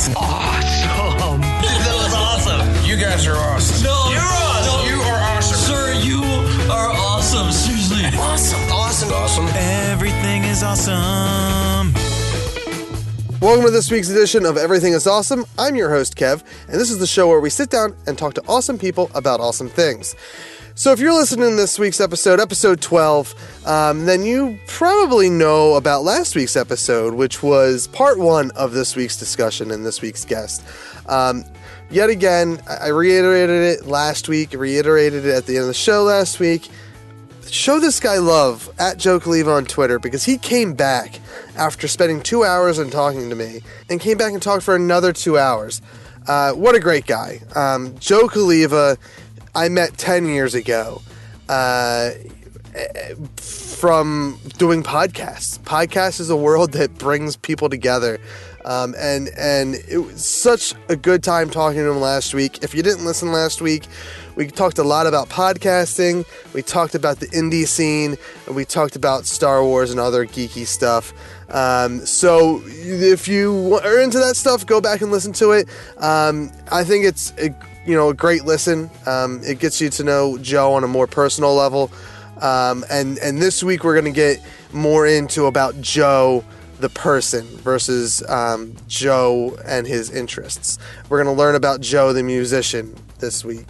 awesome. Awesome. That was awesome. You guys are awesome. No, You're awesome. no. You are awesome. Sir, you are awesome. Seriously. Awesome. Awesome. Awesome. Everything is awesome. Welcome to this week's edition of Everything is Awesome. I'm your host, Kev, and this is the show where we sit down and talk to awesome people about awesome things. So if you're listening to this week's episode 12, then you probably know about last week's episode, which was part one of this week's discussion and this week's guest. Yet again, I reiterated it last week, reiterated it at the end of the show last week. Show this guy love at Joe Caliva on Twitter, because he came back after spending 2 hours and talking to me and came back and talked for another 2 hours. What a great guy. Joe Caliva, I met 10 years ago from doing podcasts. Podcast is a world that brings people together. And it was such a good time talking to him last week. If you didn't listen last week, we talked a lot about podcasting, we talked about the indie scene, and we talked about Star Wars and other geeky stuff. So if you are into that stuff, go back and listen to it. I think it's a great listen. It gets you to know Joe on a more personal level. And this week we're going to get more into about Joe the person versus Joe and his interests. We're going to learn about Joe the musician this week.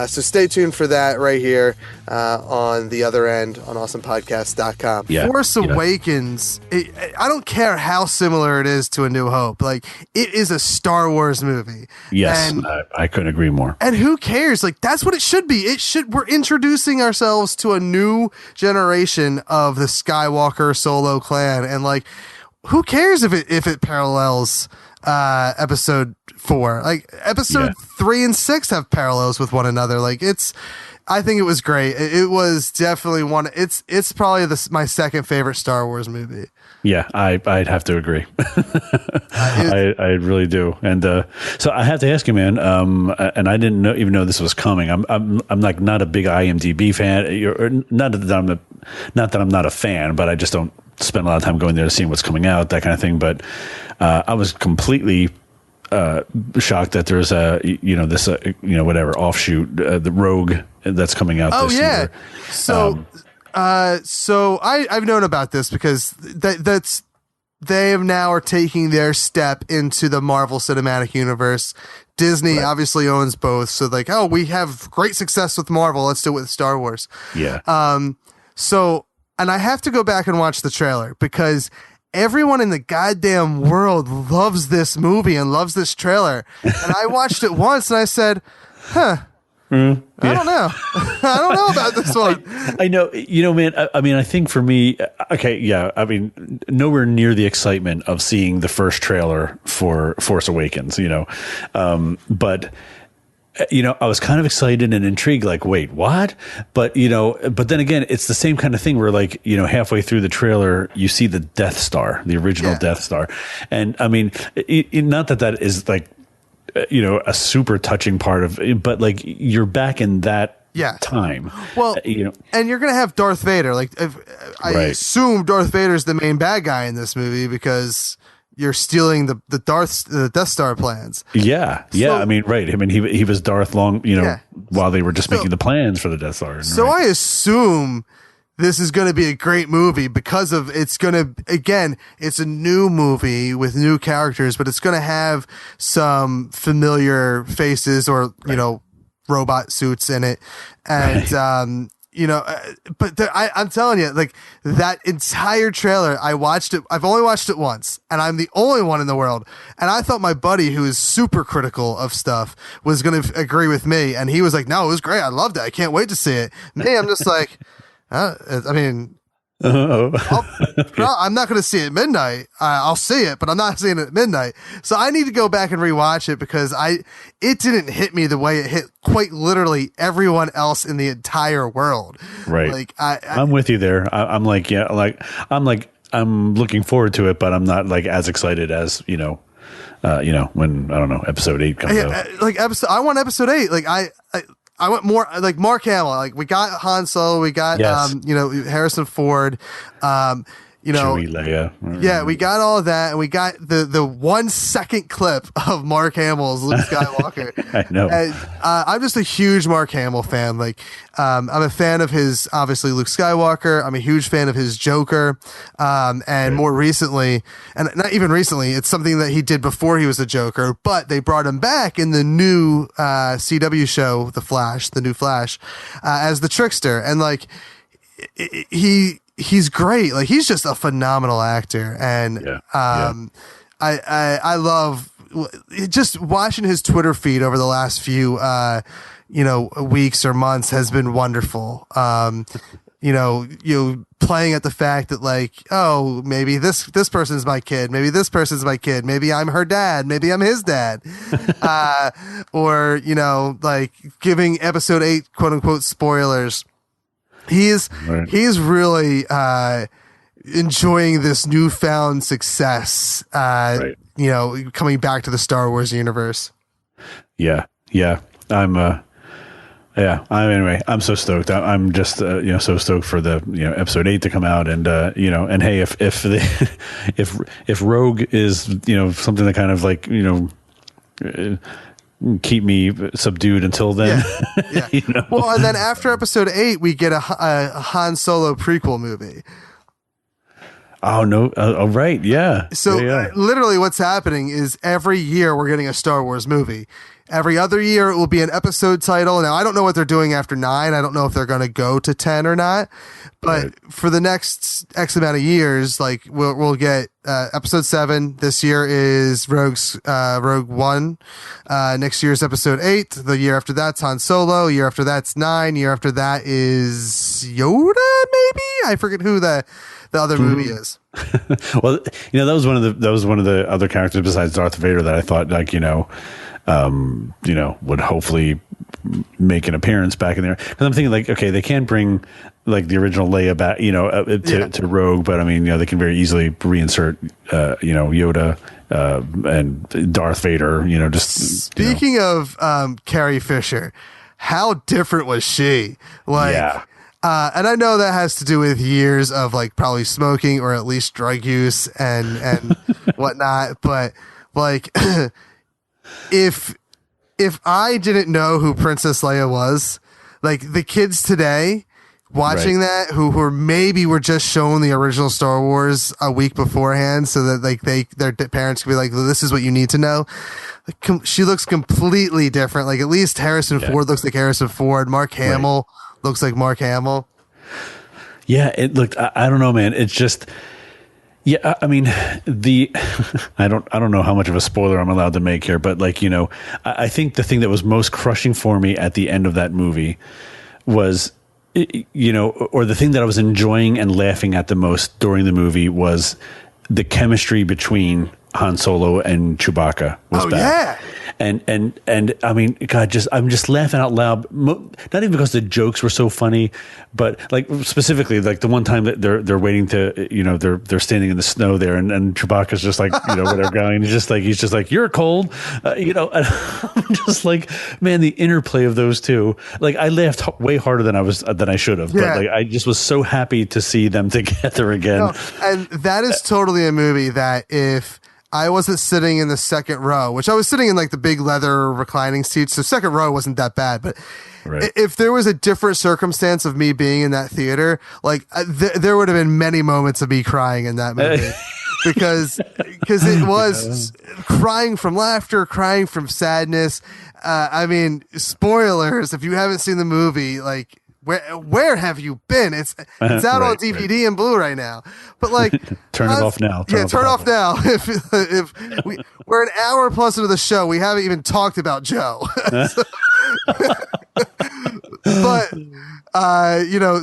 So stay tuned for that right here on the other end on awesomepodcast.com. Yeah. Force Awakens, I don't care how similar it is to A New Hope. Like, it is a Star Wars movie. Yes, and I couldn't agree more. And who cares? Like, that's what it should be. We're introducing ourselves to a new generation of the Skywalker Solo clan, and like, who cares if it parallels episode 4? Like, episode 3 and 6 have parallels with one another. Like, I think it was great. It was definitely it's probably my second favorite Star Wars movie. Yeah, I'd have to agree. I really do. And so I have to ask you, man. And I didn't even know this was coming. I'm like not a big IMDb fan. Or not that I'm not a fan, but I just don't spend a lot of time going there to see what's coming out, that kind of thing. But I was completely shocked that there's this whatever offshoot, the Rogue, that's coming out this year. So I've known about this because they have now are taking their step into the Marvel Cinematic Universe. Disney obviously owns both, so like, we have great success with Marvel, let's do it with Star Wars. Yeah. And I have to go back and watch the trailer because everyone in the goddamn world loves this movie and loves this trailer. And I watched it once and I said, I don't know. I don't know about this one. I know, man, I mean, I think for me, I mean, nowhere near the excitement of seeing the first trailer for Force Awakens, but I was kind of excited and intrigued, like, wait, what? But then again, it's the same kind of thing where, like, halfway through the trailer, you see the Death Star, the original Death Star. And I mean, not that is like, a super touching part of it, but like, you're back in that time. Well, and you're going to have Darth Vader. Like, I assume Darth Vader's the main bad guy in this movie because you're stealing the Death Star plans. Yeah. I mean, right. I mean, he was Darth long, while they were just making the plans for the Death Star. So I assume this is going to be a great movie because of it's a new movie with new characters, but it's going to have some familiar faces or, robot suits in it. And, I'm telling you, like, that entire trailer, I watched it. I've only watched it once, and I'm the only one in the world. And I thought my buddy, who is super critical of stuff, was going to agree with me. And he was like, "No, it was great. I loved it. I can't wait to see it." Me, I'm just like, I'm not going to see it at midnight. I'll see it, but I'm not seeing it at midnight. So I need to go back and rewatch it because it didn't hit me the way it hit quite literally everyone else in the entire world. Right. Like I'm with you there. I'm looking forward to it, but I'm not like as excited as, when, I don't know, episode 8 comes out. I want episode 8. Like I want more like Mark Hamill. Like, we got Han Solo, we got Harrison Ford. you know, Chewie, Leia. yeah, we got all of that, and we got the 1 second clip of Mark Hamill as Luke Skywalker. I know. And, I'm just a huge Mark Hamill fan. Like, I'm a fan of his, obviously, Luke Skywalker. I'm a huge fan of his Joker. And more recently, and not even recently, it's something that he did before he was a Joker, but they brought him back in the new CW show, The New Flash, as the Trickster. And like, he's great. Like, he's just a phenomenal actor. And I love just watching his Twitter feed over the last few weeks or months has been wonderful. You playing at the fact that, like, oh, maybe this person's my kid, maybe this person's my kid, maybe I'm her dad, maybe I'm his dad, or like giving episode 8 quote unquote spoilers. He's really enjoying this newfound success, coming back to the Star Wars universe. Yeah. Anyway, I'm so stoked. I'm just so stoked for the episode 8 to come out, and and hey, if Rogue is something that kind of like keep me subdued until then. Yeah. Well, and then after episode 8, we get a Han Solo prequel movie. Oh no! Oh right, yeah. So literally, what's happening is every year we're getting a Star Wars movie. Every other year it will be an episode title. Now I don't know what they're doing after 9. I don't know if they're going to go to 10 or not. But for the next X amount of years, like we'll get episode 7. This year is Rogue One. Next year's episode 8. The year after that's Han Solo. Year after that's 9. Year after that is Yoda. Maybe I forget who the other movie is. Well, that was one of the other characters besides Darth Vader that I thought would hopefully make an appearance back in there. Because I'm thinking, like, okay, they can't bring like the original Leia back, to Rogue, but I mean, they can very easily reinsert, Yoda and Darth Vader. Speaking of Carrie Fisher, how different was she? Like, and I know that has to do with years of like probably smoking or at least drug use and whatnot, but like. If I didn't know who Princess Leia was, like the kids today watching that who were just shown the original Star Wars a week beforehand so that like their parents could be like, well, this is what you need to know. Like, she looks completely different. Like at least Harrison Ford looks like Harrison Ford. Mark Hamill looks like Mark Hamill. Yeah, it looked, I don't know, man. It's just, yeah, I mean, I don't know how much of a spoiler I'm allowed to make here, but like, I think the thing that was most crushing for me at the end of that movie was, or the thing that I was enjoying and laughing at the most during the movie was the chemistry between Han Solo and Chewbacca was back. Yeah. And I mean, God, I'm just laughing out loud. Not even because the jokes were so funny, but like specifically, like the one time that they're waiting to, they're standing in the snow there, and Chewbacca's just like, whatever going. He's just like, you're cold, and I'm just like, man, the interplay of those two. Like, I laughed way harder than I should have. Yeah. But like, I just was so happy to see them together again. No, and that is totally a movie that if I wasn't sitting in the second row, which I was sitting in like the big leather reclining seats. So second row wasn't that bad, but if there was a different circumstance of me being in that theater, like there would have been many moments of me crying in that movie because it was crying from laughter, crying from sadness. I mean, spoilers, if you haven't seen the movie, like, where have you been? It's out on DVD and Blu-ray now. But like, turn it off now. Turn off now. If we're an hour plus into the show, we haven't even talked about Joe. But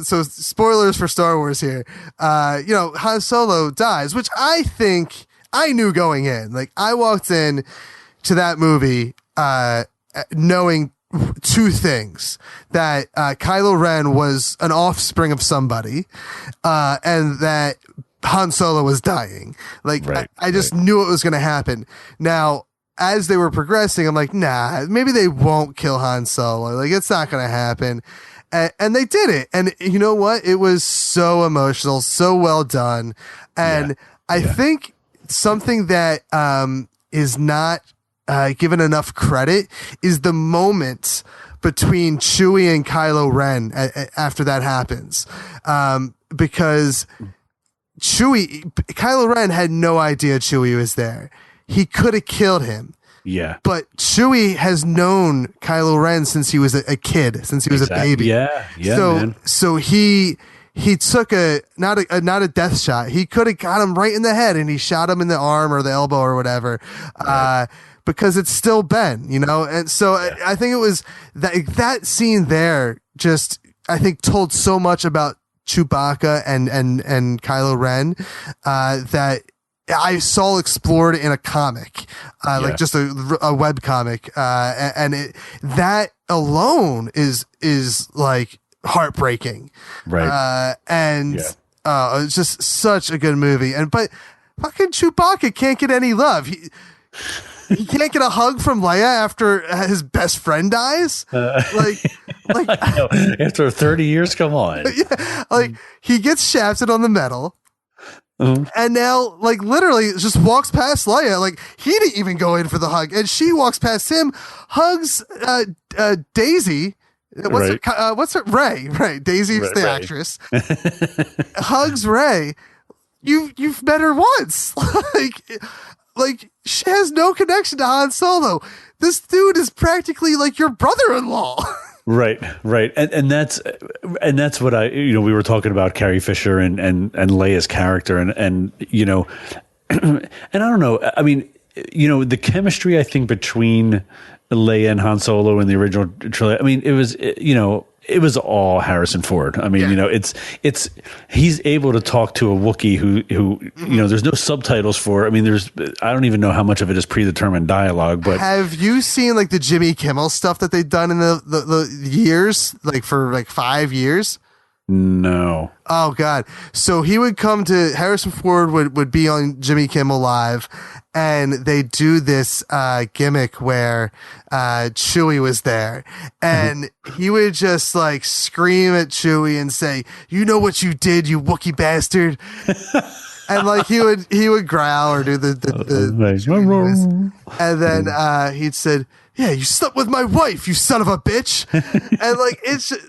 so spoilers for Star Wars here. Han Solo dies, which I think I knew going in. Like, I walked in to that movie knowing two things: that Kylo Ren was an offspring of somebody, and that Han Solo was dying. Like, I just knew it was going to happen. Now, as they were progressing, I'm like, nah, maybe they won't kill Han Solo. Like, it's not going to happen. And they did it. And you know what? It was so emotional, so well done. And I think something that is not given enough credit is the moment between Chewie and Kylo Ren after that happens. Because Kylo Ren had no idea Chewie was there. He could have killed him. Yeah. But Chewie has known Kylo Ren since he was a kid, since he was a baby. Yeah. Man. So he took not a death shot. He could have got him right in the head, and he shot him in the arm or the elbow or whatever. Right. Because it's still Ben, you know? And so I think it was that scene there just, I think, told so much about Chewbacca and Kylo Ren that I saw explored in a comic, like just a web comic. And that alone is like heartbreaking. Right. It's just such a good movie. But fucking Chewbacca can't get any love. He can't get a hug from Leia after his best friend dies. After 30 years, come on. He gets shafted on the medal. And now, literally just walks past Leia. He didn't even go in for the hug. And she walks past him, hugs Daisy. What's her? Ray. Right. Daisy's the actress. Hugs Ray. You've met her once. She has no connection to Han Solo. This dude is practically like your brother-in-law. Right. And that's what we were talking about Carrie Fisher and Leia's character and and I don't know. I mean, the chemistry I think between Leia and Han Solo in the original trilogy, I mean, it was all Harrison Ford. I mean, it's he's able to talk to a Wookiee who there's no subtitles for. I mean, I don't even know how much of it is predetermined dialogue. But have you seen the Jimmy Kimmel stuff that they've done in the years, for 5 years? No. Oh God. So he would come to Harrison Ford would be on Jimmy Kimmel Live, and they do this gimmick where Chewie was there, and he would just scream at Chewie and say, "You know what you did, you Wookiee bastard." And he would growl or do the and then he'd said, "Yeah, you slept with my wife, you son of a bitch." And it's just,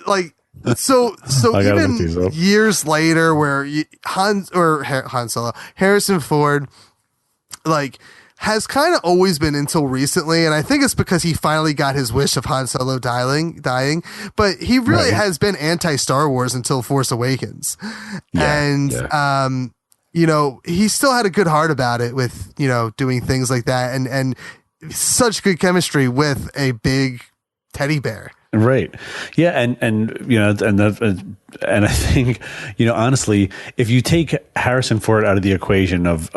so even years later, where Han Solo, Harrison Ford, has kind of always been until recently, and I think it's because he finally got his wish of Han Solo dying. But he really has been anti-Star Wars until Force Awakens, and he still had a good heart about it with doing things like that, and such good chemistry with a big teddy bear. Right. Yeah. And I think, honestly, if you take Harrison Ford out of the equation of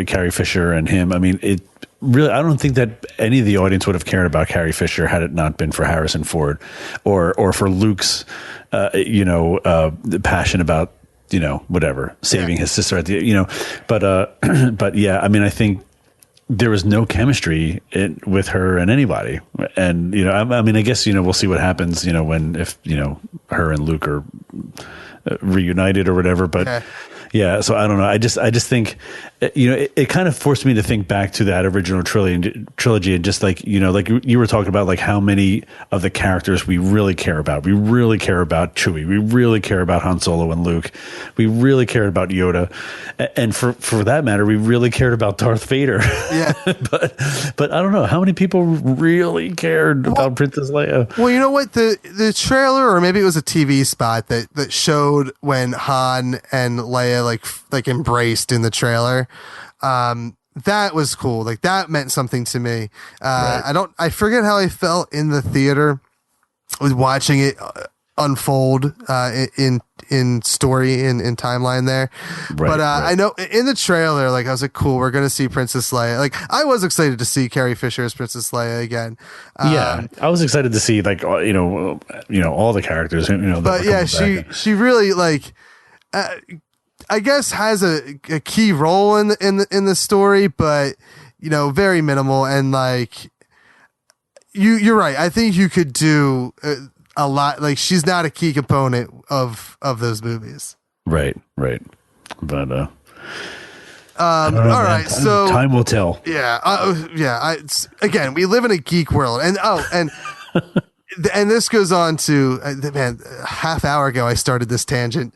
Carrie Fisher and him, I mean, it really, I don't think that any of the audience would have cared about Carrie Fisher had it not been for Harrison Ford or for Luke's, passion about, whatever, saving his sister at the, but yeah, I mean, I think there was no chemistry with her and anybody. And, I mean, I guess, we'll see what happens, if her and Luke are reunited or whatever, but yeah. So I don't know. I just think, it kind of forced me to think back to that original trilogy and just like you were talking about, how many of the characters we really care about. We really care about Chewie. We really care about Han Solo and Luke. We really cared about Yoda. And for that matter, we really cared about Darth Vader. Yeah. but I don't know how many people really cared about Princess Leia. Well, you know what? The trailer, or maybe it was a TV spot that showed when Han and Leia like embraced in the trailer. That was cool. That meant something to me. I forget how I felt in the theater with watching it unfold in story in timeline there. But I know in the trailer, I was like, cool, we're gonna see Princess Leia. I was excited to see Carrie Fisher as Princess Leia again. Yeah, I was excited to see all the characters. But yeah, she really I guess has a key role in the story, but very minimal. And you're right. I think you could do a lot. Like she's not a key component of those movies. Right. But all right, so time will tell. Yeah. Again, we live in a geek world, and and this goes on to man. A half hour ago, I started this tangent.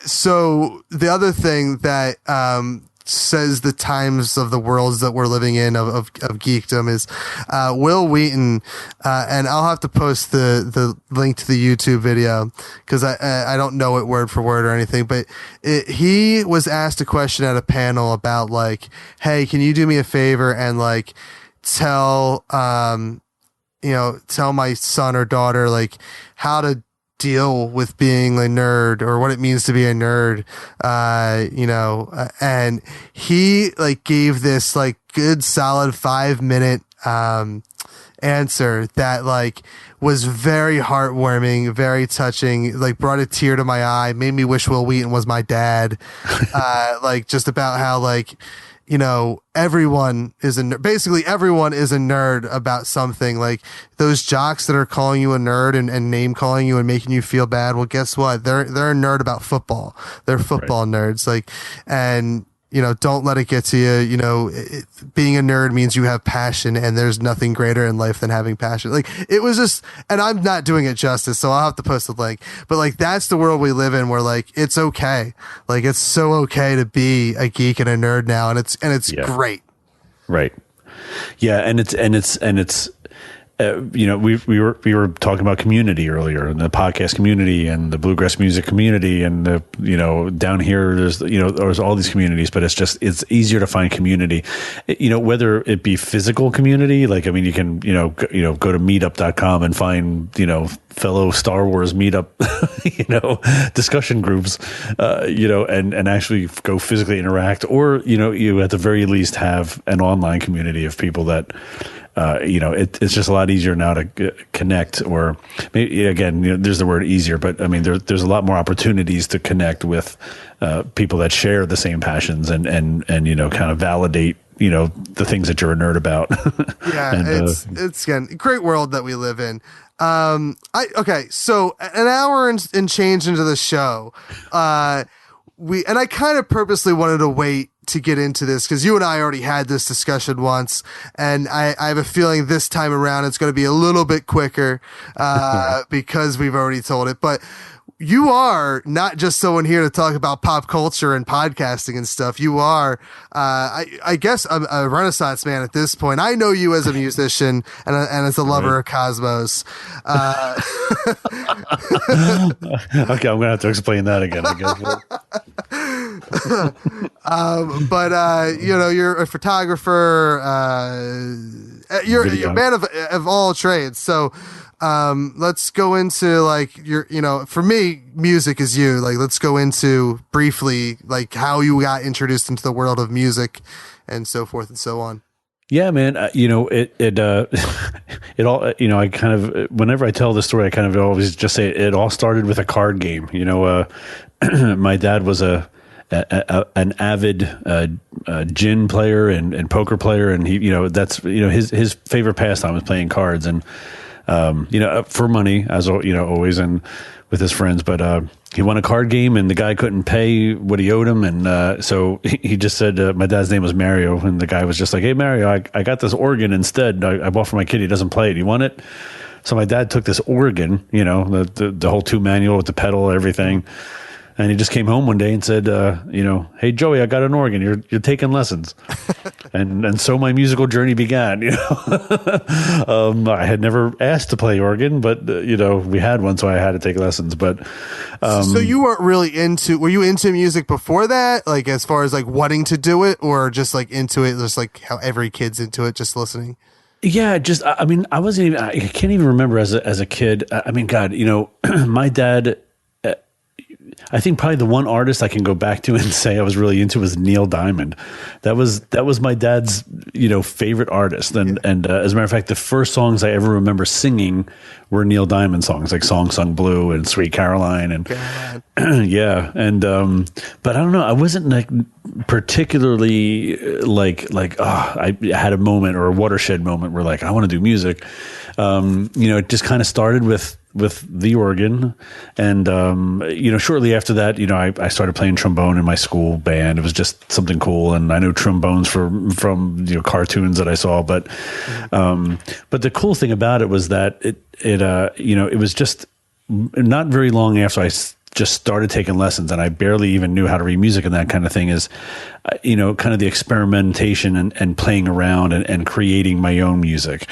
So the other thing that says the times of the worlds that we're living in of geekdom is Will Wheaton, and I'll have to post the link to the YouTube video because I don't know it word for word or anything, but he was asked a question at a panel about like, hey, can you do me a favor and like tell my son or daughter like how to deal with being a nerd or what it means to be a nerd, and he like gave this like good solid 5-minute answer that like was very heartwarming, very touching, like brought a tear to my eye, made me wish Will Wheaton was my dad. Like just about how like, everyone is basically everyone is a nerd about something. Like those jocks that are calling you a nerd and name calling you and making you feel bad. Well, guess what? They're a nerd about football. They're football nerds. Like, and don't let it get to you. Being a nerd means you have passion, and there's nothing greater in life than having passion. Like it was just, and I'm not doing it justice, so I'll have to post the link. But like that's the world we live in, where like it's okay, like it's so okay to be a geek and a nerd now, and it's great. Right. Yeah, and it's. We were talking about community earlier, and the podcast community and the bluegrass music community, and the down here there's all these communities, but it's easier to find community, whether it be physical community, like you can go to meetup.com and find fellow Star Wars meetup discussion groups, and actually go physically interact, or you at the very least have an online community of people that. It's just a lot easier now to connect, or maybe again, there's the word easier, but I mean, there's a lot more opportunities to connect with people that share the same passions and kind of validate the things that you're a nerd about. Yeah, and, it's again a great world that we live in. So an hour and change into the show, I kind of purposely wanted to wait to get into this because you and I already had this discussion once, and I have a feeling this time around it's going to be a little bit quicker because we've already told it. But you are not just someone here to talk about pop culture and podcasting and stuff. You are, I guess, a Renaissance man at this point. I know you as a musician and as a lover of Cosmos. Okay, I'm gonna have to explain that again, I guess. You're a photographer. You're a man of all trades. So. Let's go into like for me, music is you. Like, let's go into briefly like how you got introduced into the world of music and so forth and so on. Yeah, man. It all, I kind of, whenever I tell this story, I kind of always just say it all started with a card game. My dad was an avid gin player and poker player, and he, that's his favorite pastime was playing cards, and for money, as always, and with his friends. But he won a card game, and the guy couldn't pay what he owed him, and so he just said, my dad's name was Mario, and the guy was just like, "Hey, Mario, I got this organ instead. I bought for my kid. He doesn't play it. You want it?" So my dad took this organ, the whole 2 manual with the pedal, everything. And he just came home one day and said, "Hey, Joey, I got an organ. You're taking lessons." and so my musical journey began. I had never asked to play organ, but we had one, so I had to take lessons. But so you weren't really were you into music before that? Like as far as like wanting to do it, or just like into it, just like how every kid's into it, just listening? Yeah, I wasn't even. I can't even remember as a kid. I mean, God, my dad. I think probably the one artist I can go back to and say I was really into was Neil Diamond. That was my dad's, favorite artist. And as a matter of fact, the first songs I ever remember singing were Neil Diamond songs, like Song Sung Blue and Sweet Caroline. And yeah. And, but I don't know. I wasn't like particularly I had a moment or a watershed moment where like, I want to do music. It just kind of started with the organ. And, shortly after that, I started playing trombone in my school band. It was just something cool. And I know trombones from cartoons that I saw. But the cool thing about it was that it was just not very long after I just started taking lessons, and I barely even knew how to read music and that kind of thing, is, kind of the experimentation and playing around and creating my own music.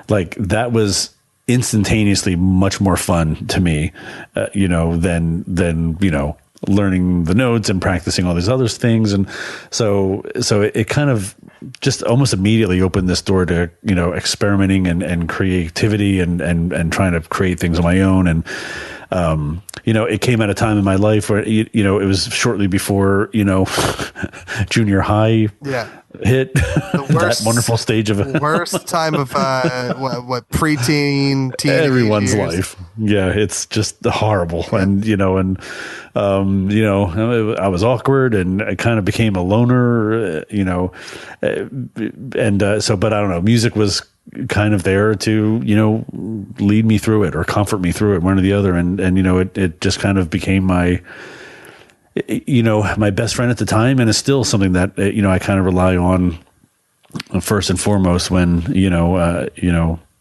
Like that was instantaneously much more fun to me, than learning the notes and practicing all these other things. And so it kind of just almost immediately opened this door to, experimenting and creativity and trying to create things on my own. And, it came at a time in my life where, it was shortly before, junior high hit, that wonderful stage of worst time of what preteen, teenage everyone's years. life. Yeah, it's just horrible. And I was awkward and I kind of became a loner, but I don't know, music was kind of there to, lead me through it or comfort me through it, one or the other. And it just kind of became my best friend at the time, and is still something that, I kind of rely on first and foremost when,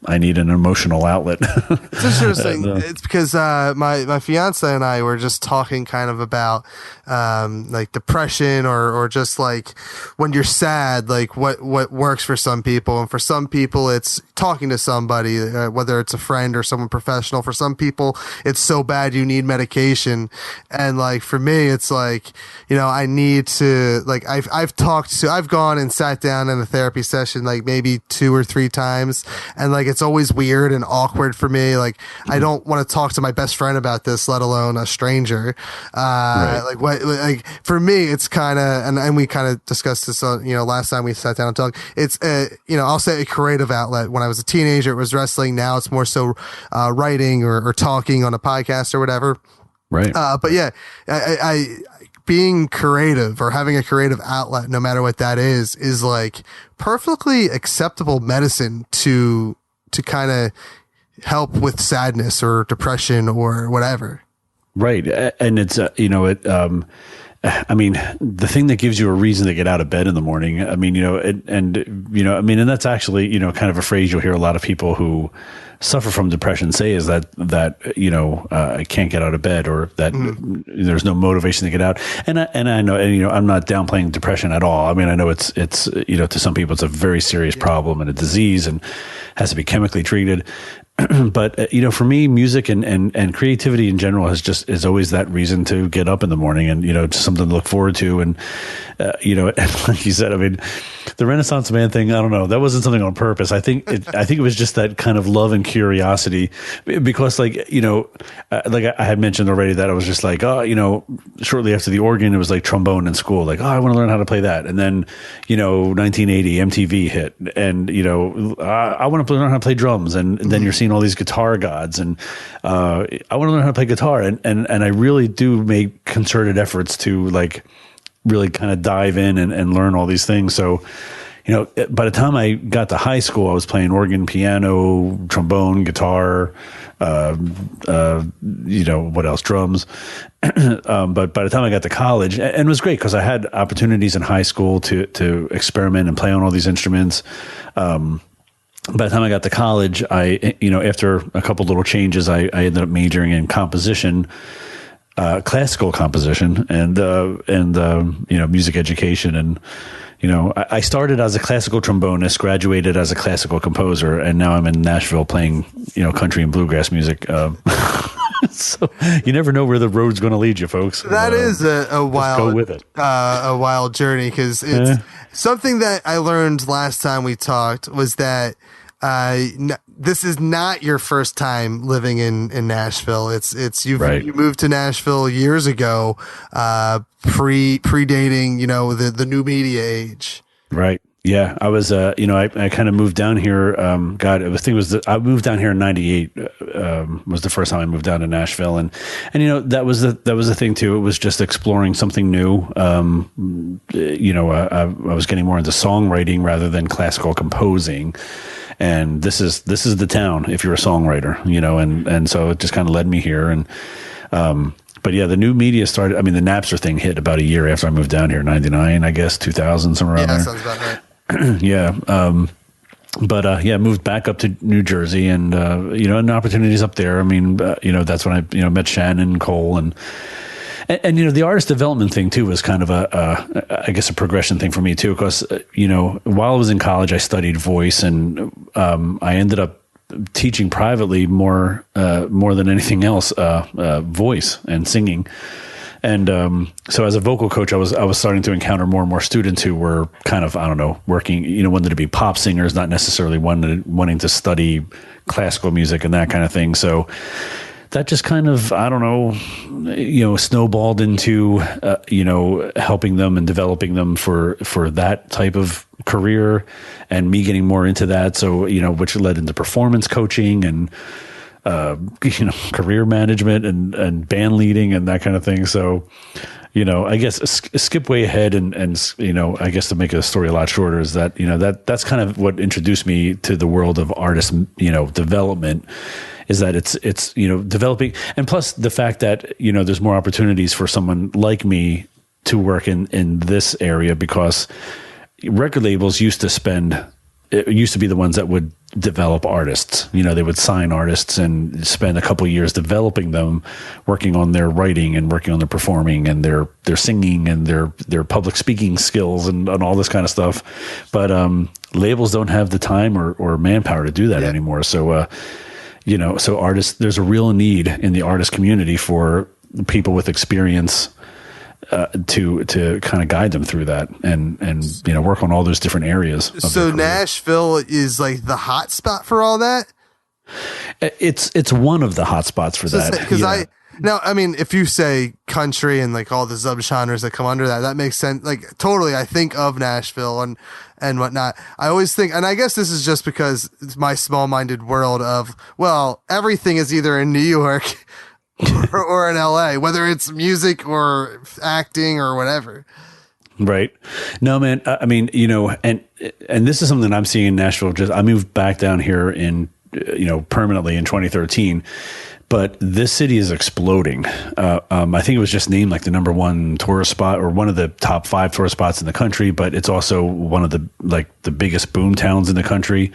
I need an emotional outlet. It's interesting. It's because my fiance and I were just talking kind of about like depression or just like when you're sad, like what works for some people. And for some people, it's talking to somebody, whether it's a friend or someone professional. For some people, it's so bad you need medication. And like for me, it's like, I need to, like I've gone and sat down in a therapy session like maybe 2 or 3 times, and like it's always weird and awkward for me. Like I don't want to talk to my best friend about this, let alone a stranger. Right. Like for me, it's kind of, and we kind of discussed this last time we sat down and talked. It's I'll say a creative outlet. When I was a teenager, it was wrestling. Now it's more so writing or talking on a podcast or whatever. Right. But yeah, I being creative or having a creative outlet, no matter what that is like perfectly acceptable medicine to kind of help with sadness or depression or whatever. Right. And it's, the thing that gives you a reason to get out of bed in the morning, and that's actually, kind of a phrase you'll hear a lot of people who suffer from depression say is that I can't get out of bed, or that there's no motivation to get out. And I know, I'm not downplaying depression at all. I mean, I know it's to some people it's a very serious problem and a disease and has to be chemically treated. But, for me, music and creativity in general is always that reason to get up in the morning and, just something to look forward to. And, and like you said, I mean, the Renaissance man thing, I don't know, that wasn't something on purpose. I think it was just that kind of love and curiosity, because like I had mentioned already that I was just like, shortly after the organ, it was like trombone in school. Like, I want to learn how to play that. And then, 1980 MTV hit, and, I want to learn how to play drums. And then you're seeing all these guitar gods, and I want to learn how to play guitar, and I really do make concerted efforts to like really kind of dive in and learn all these things. So, by the time I got to high school, I was playing organ, piano, trombone, guitar, what else? Drums. But by the time I got to college, and it was great because I had opportunities in high school to experiment and play on all these instruments. By the time I got to college, after a couple little changes, I ended up majoring in composition, classical composition, and music education. And, I started as a classical trombonist, graduated as a classical composer, and now I'm in Nashville playing, country and bluegrass music. So you never know where the road's going to lead you, folks. That is a wild, go with it. A wild journey, because it's something that I learned last time we talked was that this is not your first time living in Nashville. You moved to Nashville years ago, predating, the new media age. Right. Yeah, I was, I kind of moved down here. I moved down here in '98. Was the first time I moved down to Nashville, and that was the thing too. It was just exploring something new. I was getting more into songwriting rather than classical composing, and this is the town if you're a songwriter, and so it just kind of led me here. And but yeah, the new media started. I mean, the Napster thing hit about a year after I moved down here, '99, I guess, 2000, somewhere around there. Yeah, sounds about right. Yeah. Moved back up to New Jersey and, and opportunities up there. I mean, that's when I, met Shannon Cole and the artist development thing too was kind of I guess a progression thing for me too. Cause, while I was in college, I studied voice and, I ended up teaching privately more than anything else, voice and singing. And so as a vocal coach, I was starting to encounter more and more students who were kind of, I don't know, working, wanted to be pop singers, not necessarily wanting to study classical music and that kind of thing. So that just kind of, I don't know, snowballed into, helping them and developing them for that type of career and me getting more into that. So, which led into performance coaching and, career management and band leading and that kind of thing. So, I guess skip way ahead and I guess to make a story a lot shorter is that, that's kind of what introduced me to the world of artist, development is that it's developing. And plus the fact that, there's more opportunities for someone like me to work in this area because record labels used to be the ones that would develop artists. They would sign artists and spend a couple of years developing them, working on their writing and working on their performing and their singing and their public speaking skills and all this kind of stuff. But labels don't have the time or manpower to do that anymore. So, so artists, there's a real need in the artist community for people with experience to kind of guide them through that and work on all those different areas. So Nashville is like the hot spot for all that. It's one of the hot spots for that. Because if you say country and like all the subgenres that come under that, that makes sense. Like totally, I think of Nashville and whatnot. I always think, and I guess this is just because it's my small-minded world of, well, everything is either in New York or in LA, whether it's music or acting or whatever. Right. No, man. I mean, and this is something I'm seeing in Nashville. I moved back down here in, permanently in 2013. But this city is exploding. I think it was just named like the number one tourist spot or one of the top 5 tourist spots in the country, but it's also one of the biggest boom towns in the country.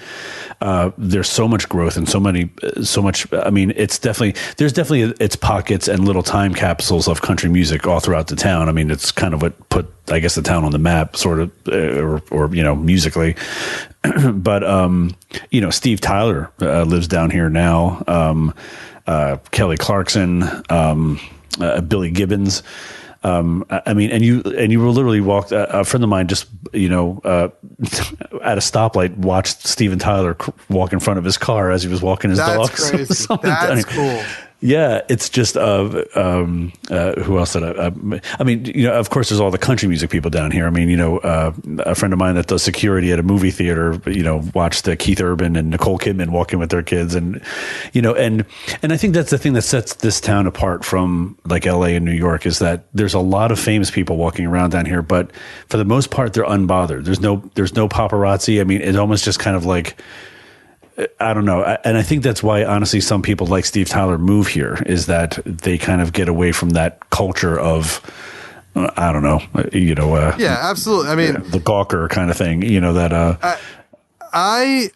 There's so much growth and so much. I mean, there's definitely its pockets and little time capsules of country music all throughout the town. I mean, it's kind of what put, I guess, the town on the map sort of, or musically. But, Steve Tyler lives down here now. Kelly Clarkson, Billy Gibbons. I mean, and you will literally walk. A friend of mine just, at a stoplight, watched Steven Tyler walk in front of his car as he was walking his dog. That's crazy. That's cool. Yeah, it's just who else did I mean, of course, there's all the country music people down here. I mean, a friend of mine that does security at a movie theater, watched Keith Urban and Nicole Kidman walking with their kids, and and I think that's the thing that sets this town apart from like LA and New York is that there's a lot of famous people walking around down here, but for the most part, they're unbothered. There's no paparazzi. I mean, it's almost just kind of like, I don't know. And I think that's why, honestly, some people like Steve Tyler move here is that they kind of get away from that culture of, I don't know, yeah, absolutely. I mean, the gawker kind of thing, I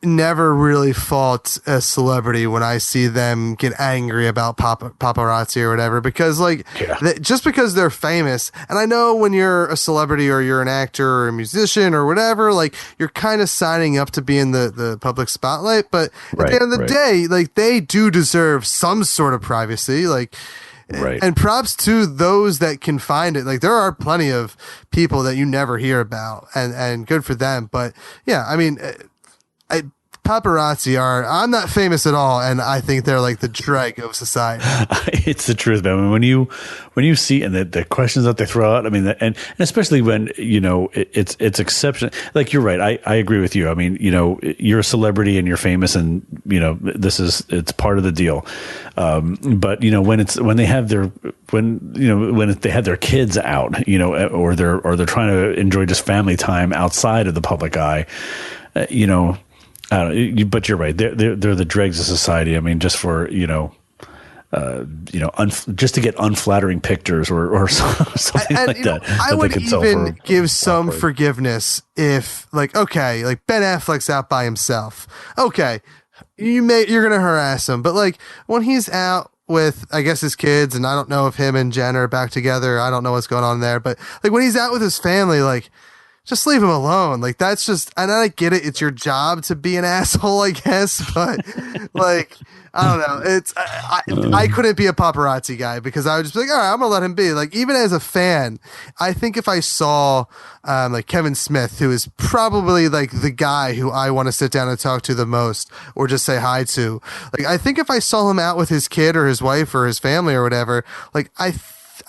never really fault a celebrity when I see them get angry about paparazzi or whatever, because just because they're famous, and I know when you're a celebrity or you're an actor or a musician or whatever, like you're kind of signing up to be in the public spotlight, but at the end of the day, like they do deserve some sort of privacy, like. Right. And props to those that can find it. Like there are plenty of people that you never hear about, and good for them. But yeah, I mean, paparazzi are, I'm not famous at all, and I think they're like the drag of society. It's the truth, man. When you see and the questions that they throw out, I mean, and especially when it's exception. Like you're right, I agree with you. I mean, you're a celebrity and you're famous, and it's part of the deal. But when they have their kids out, or they're trying to enjoy just family time outside of the public eye, I don't know, but you're right. They're the dregs of society. I mean, just for just to get unflattering pictures or something like that. I would even give some forgiveness if, like, okay, like Ben Affleck's out by himself. Okay, you're gonna harass him, but like when he's out with, I guess, his kids, and I don't know if him and Jen are back together. I don't know what's going on there, but like when he's out with his family, like, just leave him alone. Like, that's just, and I get it. It's your job to be an asshole, I guess, but like, I don't know. I couldn't be a paparazzi guy because I would just be like, all right, I'm gonna let him be. Like, even as a fan, I think if I saw like Kevin Smith, who is probably like the guy who I want to sit down and talk to the most, or just say hi to, like, I think if I saw him out with his kid or his wife or his family or whatever, like, I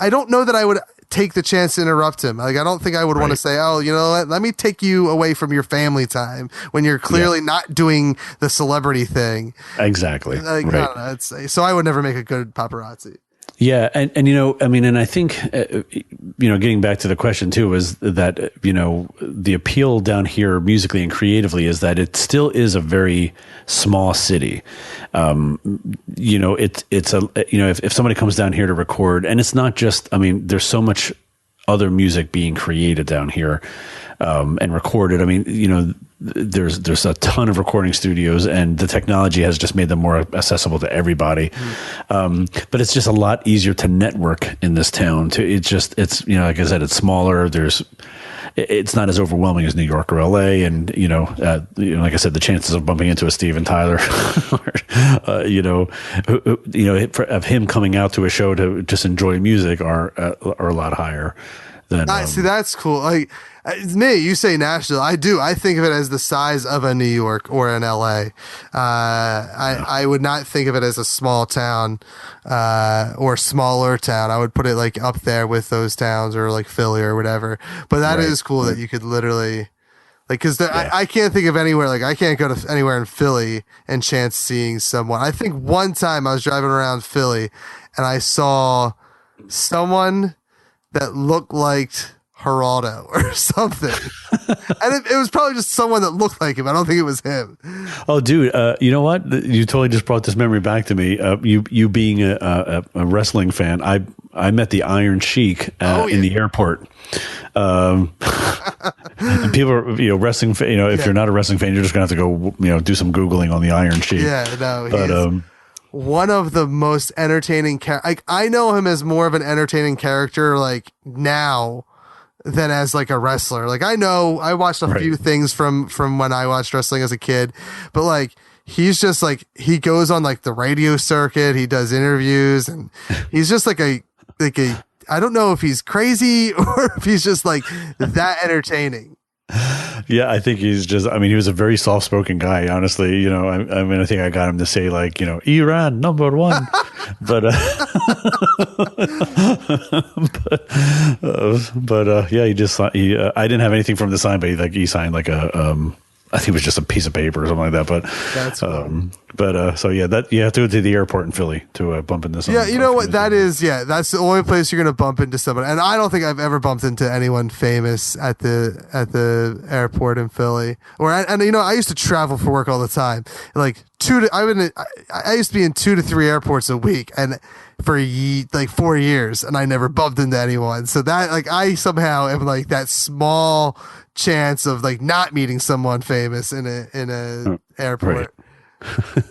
don't know that I would take the chance to interrupt him. Like, I don't think I would want to say, oh, you know what, let me take you away from your family time when you're clearly not doing the celebrity thing. Exactly. Like, right. I don't know. So I would never make a good paparazzi. Yeah. And I mean, and I think, getting back to the question too, is that, the appeal down here musically and creatively is that it still is a very small city. If somebody comes down here to record, and it's not just, I mean, there's so much other music being created down here, and recorded. I mean, there's a ton of recording studios, and the technology has just made them more accessible to everybody. But it's just a lot easier to network in this town. It's like I said, it's smaller. It's not as overwhelming as New York or LA, and like I said, the chances of bumping into a Steven Tyler, of him coming out to a show to just enjoy music are a lot higher than. See, that's cool. Like, me, you say Nashville. I do. I think of it as the size of a New York or an LA. I would not think of it as a small town or smaller town. I would put it like up there with those towns, or like Philly or whatever. But that is cool that you could literally, like, because I can't think of anywhere. Like, I can't go to anywhere in Philly and chance seeing someone. I think one time I was driving around Philly and I saw someone that looked like Geraldo or something. And it was probably just someone that looked like him. I don't think it was him. Oh, dude, you know what? You totally just brought this memory back to me. You being a wrestling fan, I met the Iron Sheik in the airport. And people are, wrestling, if you're not a wrestling fan, you're just going to have to go, do some Googling on the Iron Sheik. Yeah, no, but, one of the most entertaining I know him as more of an entertaining character, like, now than as like a wrestler. Like, I watched a few things from when I watched wrestling as a kid, but like, he's just like, he goes on like the radio circuit, he does interviews, and he's just like a I don't know if he's crazy or if he's just like that entertaining. Yeah, I think he's just, I mean, he was a very soft-spoken guy, honestly. I think I got him to say, like, Iran, number one. But yeah, I didn't have anything from the sign, but he signed like I think it was just a piece of paper or something like that. But that's cool. So yeah, that you have to go to the airport in Philly to bump into someone. Yeah, you know what that is? Yeah, that's the only place you're gonna bump into someone. And I don't think I've ever bumped into anyone famous at the airport in Philly. I used to travel for work all the time. Like I used to be in 2 to 3 airports a week, and for like 4 years, and I never bumped into anyone. So that, like, I somehow am like that small chance of like not meeting someone famous in a airport. Right.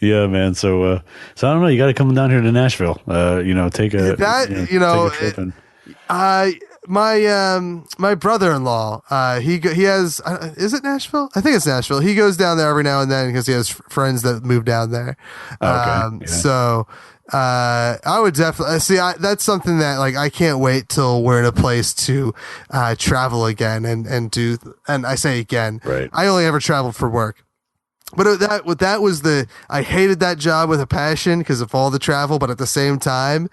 Yeah, man. So I don't know. You got to come down here to Nashville. Take a trip. My brother-in-law, he has, is it Nashville? I think it's Nashville. He goes down there every now and then because he has friends that move down there. Okay. Yeah. So I would definitely see. That's something that like I can't wait till we're in a place to travel again and do. And I say again, Right. I only ever traveled for work. But that was I hated that job with a passion because of all the travel, but at the same time,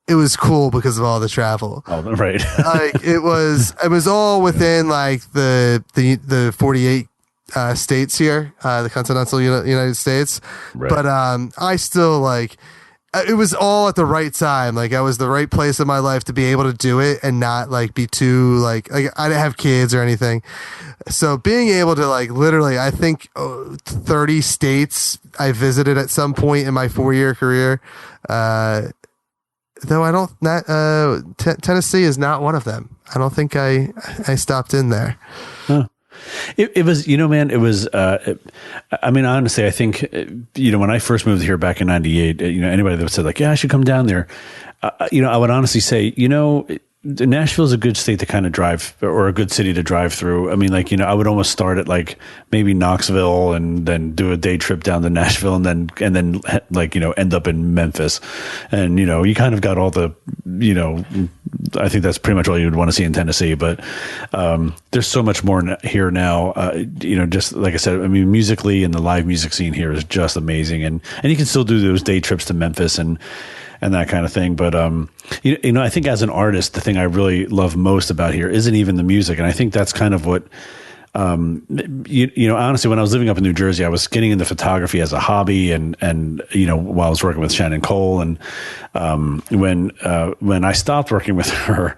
it was cool because of all the travel. Oh, right. Like it was all within like the 48 states here, the continental United States. Right. But I still like it was all at the right time. Like I was the right place in my life to be able to do it and not like be too like I didn't have kids or anything. So being able to like literally, I think 30 states I visited at some point in my 4-year career. Though I don't, Tennessee is not one of them. I don't think I stopped in there. Huh. It was, man, it was, I mean, honestly, I think, when I first moved here back in 98, anybody that said like, yeah, I should come down there, I would honestly say, Nashville is a good state to kind of drive, or a good city to drive through. I mean, like, I would almost start at like maybe Knoxville and then do a day trip down to Nashville and then like, end up in Memphis. And, you kind of got all the, I think that's pretty much all you would want to see in Tennessee. But there's so much more here now. Just like I said, I mean, musically and the live music scene here is just amazing. And you can still do those day trips to Memphis and that kind of thing. But, I think as an artist, the thing I really love most about here isn't even the music. And I think that's kind of what, honestly, when I was living up in New Jersey, I was getting into photography as a hobby and while I was working with Shannon Cole. And, when I stopped working with her,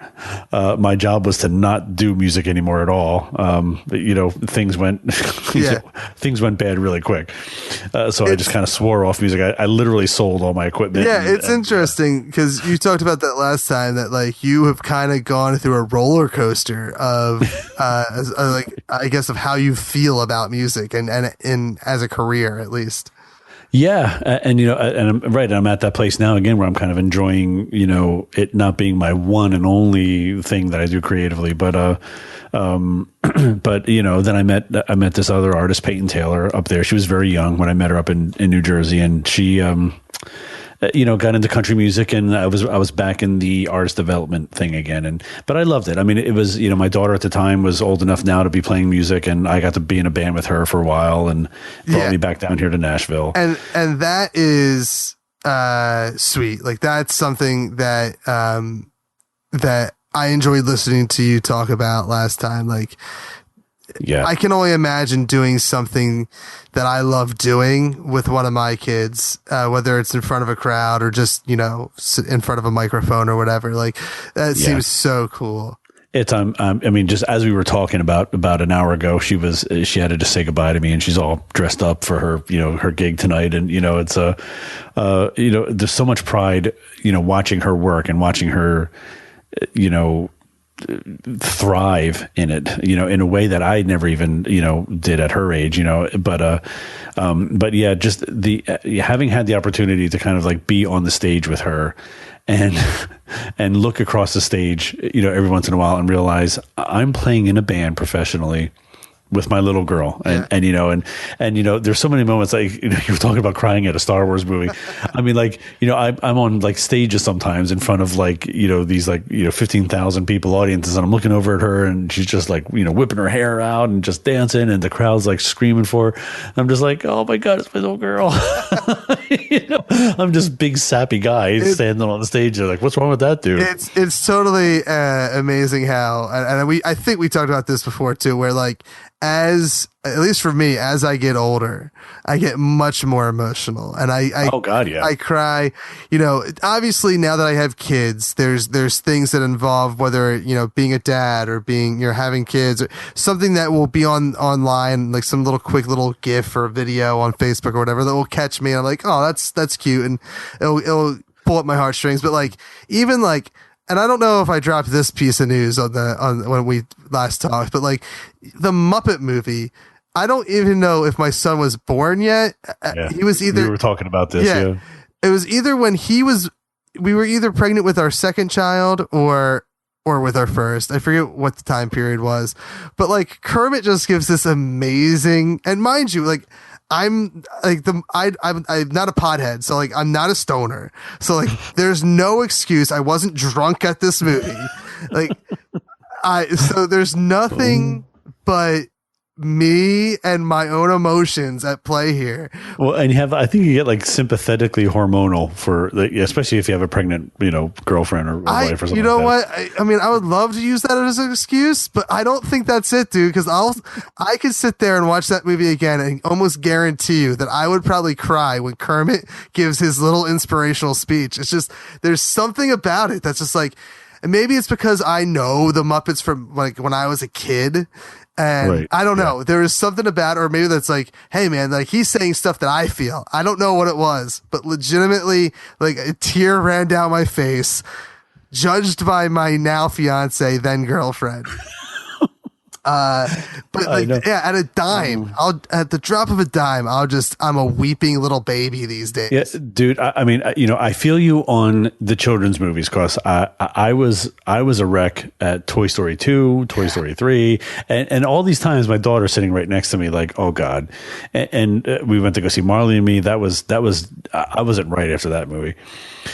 my job was to not do music anymore at all. But, things went, things went bad really quick. So I just kind of swore off music. I literally sold all my equipment. Yeah. It's interesting because you talked about that last time that like you have kind of gone through a roller coaster of, like, I guess of how you feel about music and as a career, at least. Yeah. And I'm right. I'm at that place now again, where I'm kind of enjoying, it not being my one and only thing that I do creatively, but, then I met this other artist, Peyton Taylor, up there. She was very young when I met her up in New Jersey, and she, got into country music, and I was back in the artist development thing again. But I loved it. I mean, it was, my daughter at the time was old enough now to be playing music, and I got to be in a band with her for a while and brought me back down here to Nashville. And that is, sweet. Like that's something that, that I enjoyed listening to you talk about last time. Like, yeah, I can only imagine doing something that I love doing with one of my kids, whether it's in front of a crowd or just, in front of a microphone or whatever. Like that seems so cool. It's, I mean, just as we were talking about an hour ago, she had to just say goodbye to me, and she's all dressed up for her, her gig tonight. And, it's there's so much pride, watching her work and watching her, thrive in it, in a way that I never even, did at her age, but yeah, just having had the opportunity to kind of like be on the stage with her and look across the stage, every once in a while and realize I'm playing in a band professionally with my little girl. And there's so many moments like, you were talking about crying at a Star Wars movie. I mean, like, I'm on like stages sometimes in front of like, these like, 15,000 people audiences, and I'm looking over at her and she's just like, whipping her hair out and just dancing, and the crowd's like screaming for her. I'm just like, oh my God, it's my little girl. I'm just big sappy guy standing on the stage. They're like, what's wrong with that dude? It's totally amazing how, and I think we talked about this before too, where like, at least for me, as I get older, I get much more emotional, and oh God, yeah, I cry. Obviously now that I have kids, there's things that involve whether being a dad or being having kids, or something that will be online, like some quick little GIF or video on Facebook or whatever that will catch me. And I'm like, oh, that's cute, and it'll pull up my heartstrings. But like even like. And I don't know if I dropped this piece of news on when we last talked, but like the Muppet movie, I don't even know if my son was born yet. Yeah. He was either. We were talking about this. Yeah. It was either when we were either pregnant with our second child or with our first. I forget what the time period was, but like Kermit just gives this amazing, and mind you, like I'm like I'm not a pothead, so like I'm not a stoner. So like there's no excuse. I wasn't drunk at this movie. Like so there's nothing but me and my own emotions at play here. Well, and I think you get like sympathetically hormonal for, especially if you have a pregnant, girlfriend or wife or something. You know like what? I mean, I would love to use that as an excuse, but I don't think that's it, dude. Because I could sit there and watch that movie again and almost guarantee you that I would probably cry when Kermit gives his little inspirational speech. It's just there's something about it that's just like, and maybe it's because I know the Muppets from like when I was a kid. And right. I don't know. There is something about, or maybe that's like, hey man, like he's saying stuff that I feel. I don't know what it was, but legitimately, like a tear ran down my face, judged by my now fiance, then girlfriend. But like, yeah, at a dime, at the drop of a dime, I'm a weeping little baby these days. Yeah, dude. I mean, I feel you on the children's movies because I was a wreck at Toy Story 2, Toy Story 3, and all these times my daughter's sitting right next to me, like, oh god, and we went to go see Marley and Me. That was I wasn't right after that movie.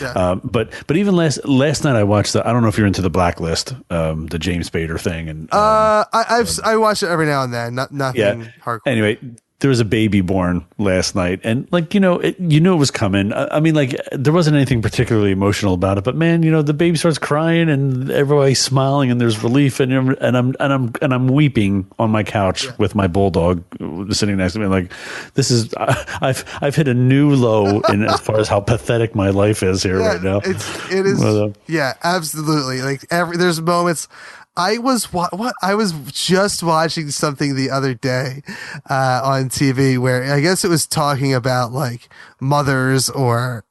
Yeah. But even last night I watched I don't know if you're into The Blacklist, the James Spader thing, and I watch it every now and then. Nothing hardcore. Anyway, there was a baby born last night, and like it was coming. I mean, like there wasn't anything particularly emotional about it, but man, the baby starts crying, and everybody's smiling, and there's relief, and I'm weeping on my couch with my bulldog sitting next to me. Like this is I've hit a new low in as far as how pathetic my life is here right now. It is. Yeah, absolutely. Like there's moments. I was just watching something the other day on TV where I guess it was talking about like mothers or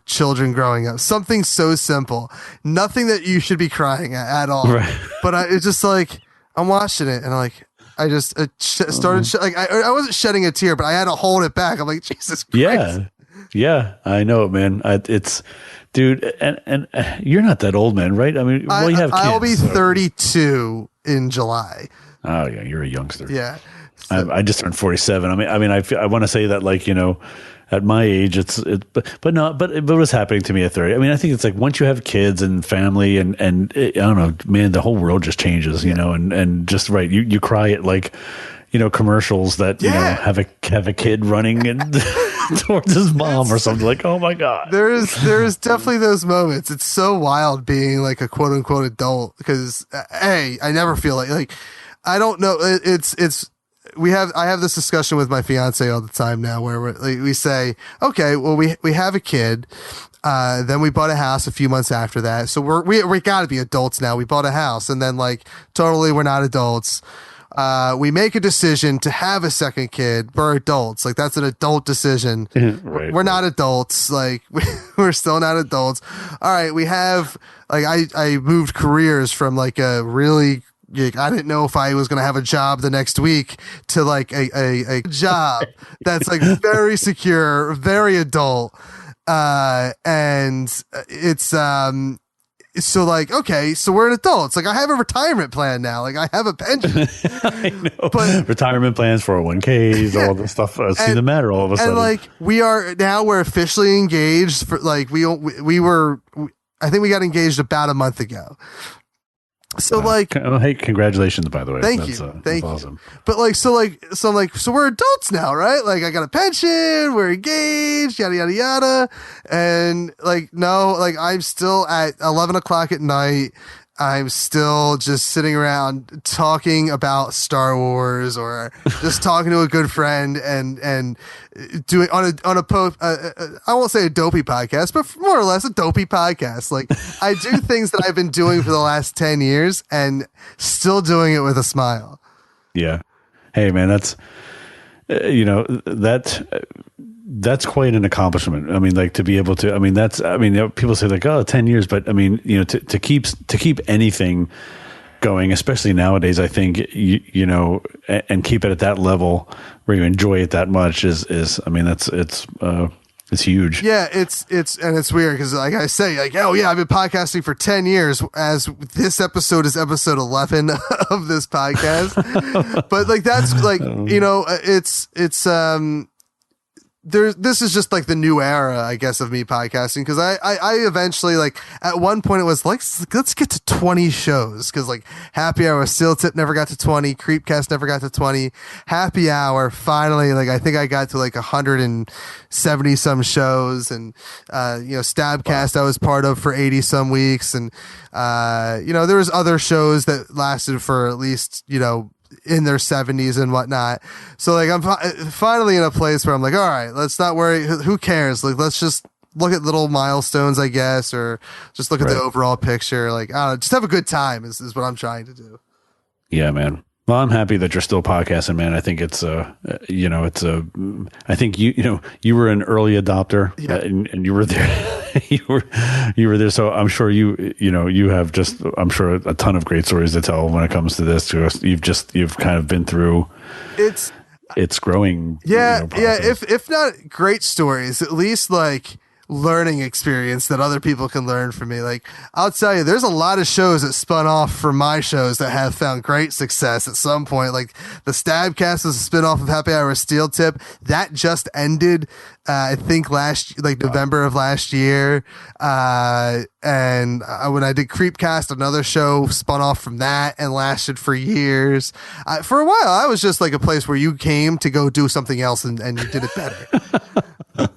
children growing up. Something so simple, nothing that you should be crying at all. Right. But it's just like I'm watching it and like I just started like I wasn't shedding a tear, but I had to hold it back. I'm like, Jesus Christ. Yeah, I know, man. It's. Dude, and you're not that old, man, right? I mean, well, you have kids. I'll be 32 in July. Oh yeah, you're a youngster. Yeah, so. I just turned 47. I want to say that like at my age, but it was happening to me at 30. I mean, I think it's like once you have kids and family and I don't know, man, the whole world just changes, and just right, you cry at like commercials that have a kid running and. Towards his mom or something, like, oh my god. There is definitely those moments. It's so wild being like a quote unquote adult because I never feel like I don't know. I have this discussion with my fiance all the time now where we say, okay, well we have a kid. Then we bought a house a few months after that. So we got to be adults now. We bought a house and then like totally we're not adults. We make a decision to have a second kid. We're adults. Like that's an adult decision. Right, we're not adults. Like we're still not adults. All right. We have like, I moved careers from like a really, I didn't know if I was going to have a job the next week to like a job that's like very secure, very adult. And it's, so like, okay, so we're an adults. Like I have a retirement plan now. Like I have a pension. I know. But retirement plans, 401ks, all the stuff seem to matter all of a sudden. And like we're officially engaged for like we were I think we got engaged about a month ago. So like, hey, congratulations, by the way. Thank you. Thank you. Awesome. But like, so we're adults now, right? Like I got a pension, we're engaged, yada, yada, yada. And like, no, like I'm still at 11 o'clock at night. I'm still just sitting around talking about Star Wars or just talking to a good friend and doing on a post. I won't say a dopey podcast, but more or less a dopey podcast. Like I do things that I've been doing for the last 10 years and still doing it with a smile. Yeah. Hey man, that's, that's quite an accomplishment. I mean, like to be able to, people say like, 10 years, but I mean, to keep anything going, especially nowadays, I think, and keep it at that level where you enjoy it that much is it's huge. Yeah. It's weird. Cause like I say like, oh yeah, I've been podcasting for 10 years as this episode is episode 11 of this podcast. But like, that's like, this is just like the new era, I guess, of me podcasting, because I eventually, like, at one point it was like, let's get to 20 shows, because like Happy Hour, Steel Tip never got to 20, Creepcast never got to 20, Happy Hour finally, like, I think I got to like 170 some shows, and Stabcast I was part of for 80 some weeks, and there was other shows that lasted for at least in their 70s and whatnot. So like I'm finally in a place where I'm like, all right, let's not worry. Who cares? Like, let's just look at little milestones, I guess, or just look at the overall picture. Like, I don't know, just have a good time is what I'm trying to do. Yeah, man. Well, I'm happy that you're still podcasting, man. I think it's I think you were an early adopter, and you were there. you were there. So I'm sure you have just, I'm sure, a ton of great stories to tell when it comes to this. You've kind of been through it's growing. Yeah. If not great stories, at least like learning experience that other people can learn from me. Like, I'll tell you, there's a lot of shows that spun off from my shows that have found great success at some point. Like the Stabcast was a spin-off of Happy Hour Steel Tip that just ended I think November of last year, and when I did Creepcast, another show spun off from that and lasted for years. For a while I was just like a place where you came to go do something else, and you did it better.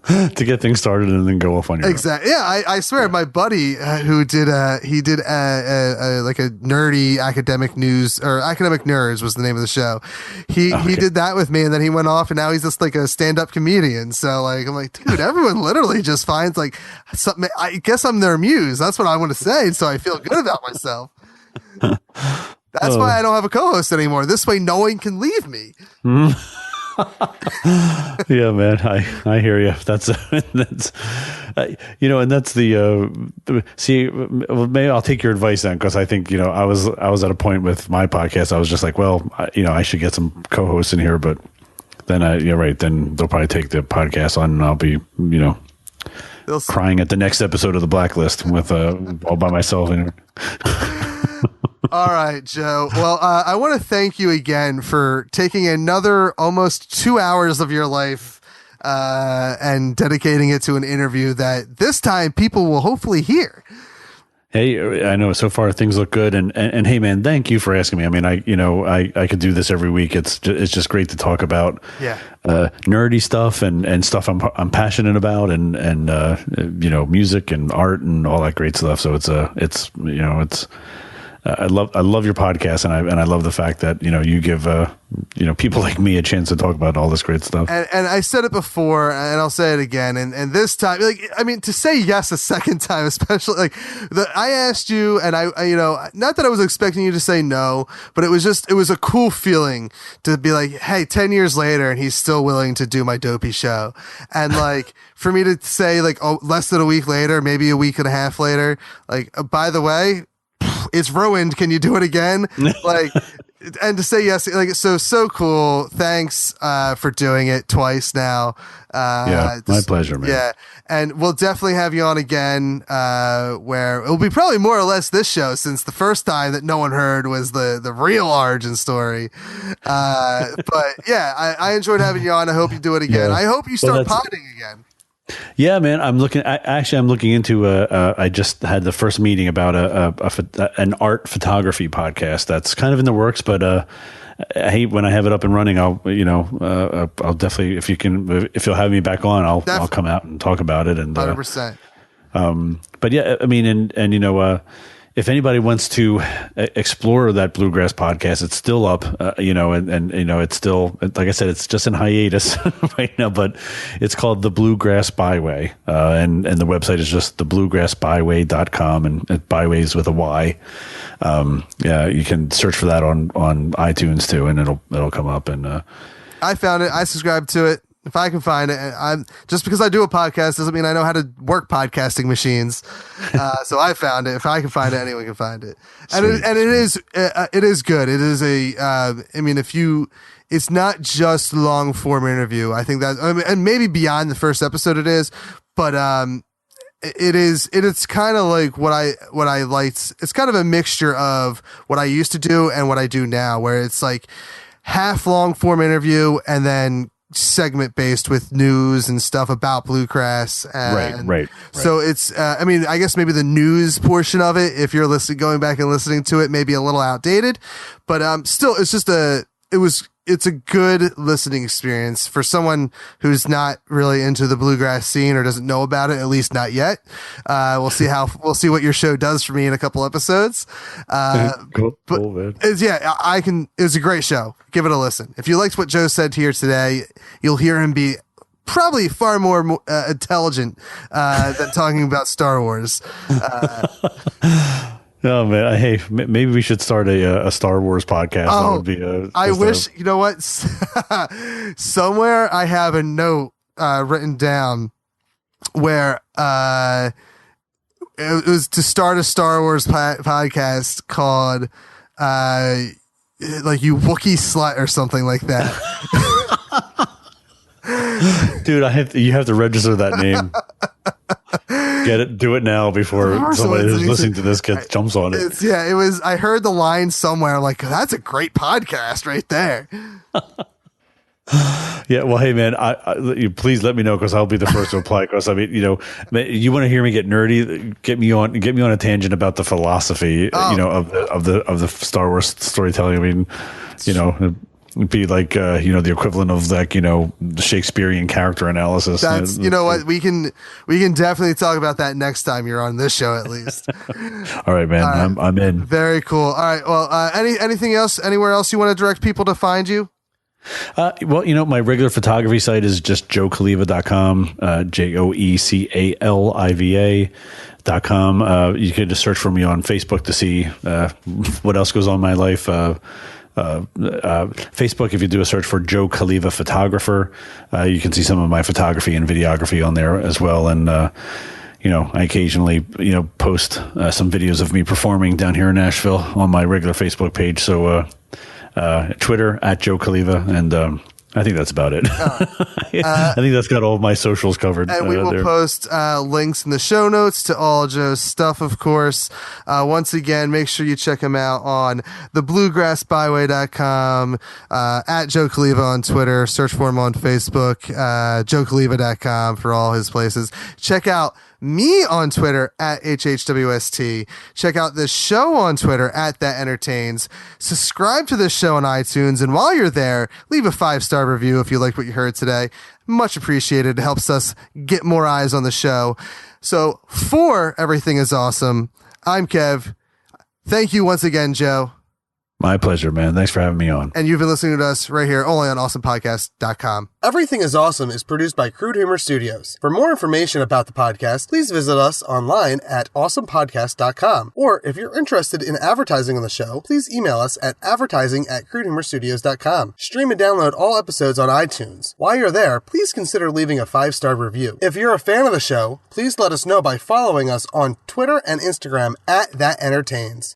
To get things started and then go off on your exactly. Yeah, I swear, my buddy who did like a nerdy academic news, or Academic Nerds was the name of the show. He did that with me, and then he went off, and now he's just like a stand-up comedian. So like I'm like, dude, everyone literally just finds like something. I guess I'm their muse. That's what I want to say. So I feel good about myself. That's why I don't have a co-host anymore. This way, no one can leave me. Yeah, man, I hear you. That's and that's the see. Maybe I'll take your advice then, because I think I was at a point with my podcast. I was just like, well, I should get some co-hosts in here, but then then they'll probably take the podcast on, and I'll be crying at the next episode of The Blacklist with all by myself in here. All right, Joe. Well, I want to thank you again for taking another almost 2 hours of your life and dedicating it to an interview that this time people will hopefully hear. Hey, I know so far things look good, and hey, man, thank you for asking me. I mean, I could do this every week. It's just great to talk about nerdy stuff and stuff I'm passionate about, and music and art and all that great stuff. So it's I love your podcast, and I love the fact that you give people like me a chance to talk about all this great stuff. And I said it before, and I'll say it again. And this time, to say yes a second time, especially I asked you, and I not that I was expecting you to say no, but it was a cool feeling to be like, hey, 10 years later, and he's still willing to do my dopey show, and for me to say less than a week later, maybe a week and a half later, by the way, it's ruined. Can you do it again? And to say yes, so cool. Thanks for doing it twice now. My pleasure, man. Yeah, and we'll definitely have you on again. Where it'll be probably more or less this show, since the first time that no one heard was the real origin story. But yeah, I enjoyed having you on. I hope you do it again. I hope you start podding again. Yeah, man. I'm looking into I just had the first meeting about an art photography podcast that's kind of in the works, but I hate when I have it up and running. I'll definitely, if you'll have me back on, I'll come out and talk about it. And 100%. But yeah, I mean, and if anybody wants to explore that Bluegrass podcast, it's still up, and it's still, like I said, it's just in hiatus right now, but it's called The Bluegrass Byway. And the website is just thebluegrassbyway.com, and byways with a Y. You can search for that on iTunes too, and it'll come up. And I found it. I subscribed to it. If I can find it, I'm just because I do a podcast doesn't mean I know how to work podcasting machines. So I found it. If I can find it, anyone can find it. And it is good. It is it's not just long form interview. I think that, and maybe beyond the first episode it is, but it's kind of like what I liked. It's kind of a mixture of what I used to do and what I do now, where it's like half long form interview and then segment based with news and stuff about bluegrass. And Right. So it's, I mean, I guess maybe the news portion of it, if you're going back and listening to it, may be a little outdated, but still, it's just it's a good listening experience for someone who's not really into the bluegrass scene or doesn't know about it, at least not yet. We'll see what your show does for me in a couple episodes. Cool, It man. was a great show. Give it a listen. If you liked what Joe said here today, you'll hear him be probably far more intelligent than talking about Star Wars. Oh man, hey, maybe we should start a Star Wars podcast. That would be you know what? Somewhere I have a note written down where it was to start a Star Wars podcast called like You Wookiee Slut or something like that. Dude, you have to register that name. Get it, do it now before somebody who's listening to this jumps on it. I heard the line somewhere, like, that's a great podcast right there. Yeah, well, hey man, you please let me know because I'll be the first to apply. Because I mean, you want to hear me get nerdy? Get me on a tangent about the philosophy, of the Star Wars storytelling. I mean, it'd be like the equivalent of like the Shakespearean character analysis. That's what we can definitely talk about that next time you're on this show at least. All right, man, all right. I'm in. Very cool. All right, well, anything else? Anywhere else you want to direct people to find you? Well, my regular photography site is just joecaliva.com, JoeCaliva.com. You can just search for me on Facebook to see what else goes on in my life. Facebook, if you do a search for Joe Caliva Photographer, you can see some of my photography and videography on there as well. And, I occasionally, post some videos of me performing down here in Nashville on my regular Facebook page. So, Twitter at Joe Caliva, and I think that's about it. I think that's got all of my socials covered. And we will post links in the show notes to all Joe's stuff, of course. Once again, make sure you check him out on thebluegrassbyway.com, at Joe Caliva on Twitter. Search for him on Facebook, joecaliva.com for all his places. Check out me on Twitter at HHWST. Check out this show on Twitter at That Entertains. Subscribe to this show on iTunes. And while you're there, leave a 5-star review if you liked what you heard today. Much appreciated. It helps us get more eyes on the show. So for Everything is Awesome, I'm Kev. Thank you once again, Joe. My pleasure, man. Thanks for having me on. And you've been listening to us right here only on awesomepodcast.com. Everything is Awesome is produced by Crude Humor Studios. For more information about the podcast, please visit us online at awesomepodcast.com. Or if you're interested in advertising on the show, please email us at advertising@crudehumorstudios.com. Stream and download all episodes on iTunes. While you're there, please consider leaving a 5-star review. If you're a fan of the show, please let us know by following us on Twitter and Instagram at That Entertains.